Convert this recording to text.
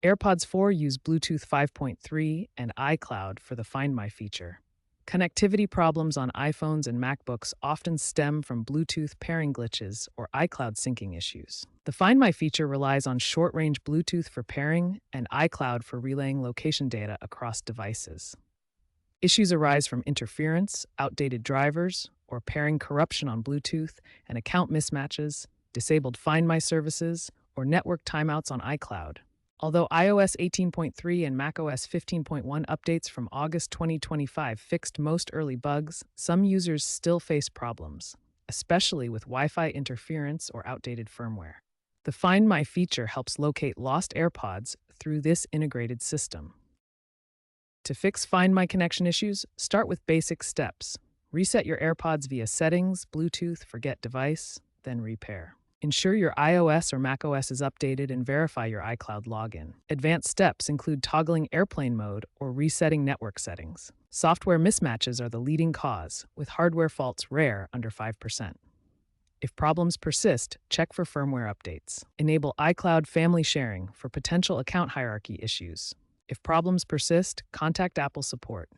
AirPods 4 use Bluetooth 5.3 and iCloud for the Find My feature. Connectivity problems on iPhones and MacBooks often stem from Bluetooth pairing glitches or iCloud syncing issues. The Find My feature relies on short-range Bluetooth for pairing and iCloud for relaying location data across devices. Issues arise from interference, outdated drivers, or pairing corruption on Bluetooth and account mismatches, disabled Find My services, or network timeouts on iCloud. Although iOS 18.3 and macOS 15.1 updates from August 2025 fixed most early bugs, some users still face problems, especially with Wi-Fi interference or outdated firmware. The Find My feature helps locate lost AirPods through this integrated system. To fix Find My connection issues, start with basic steps. Reset your AirPods via Settings, Bluetooth, Forget Device, then Repair. Ensure your iOS or macOS is updated and verify your iCloud login. Advanced steps include toggling airplane mode or resetting network settings. Software mismatches are the leading cause, with hardware faults rare under 5%. If problems persist, check for firmware updates. Enable iCloud family sharing for potential account hierarchy issues. If problems persist, contact Apple support.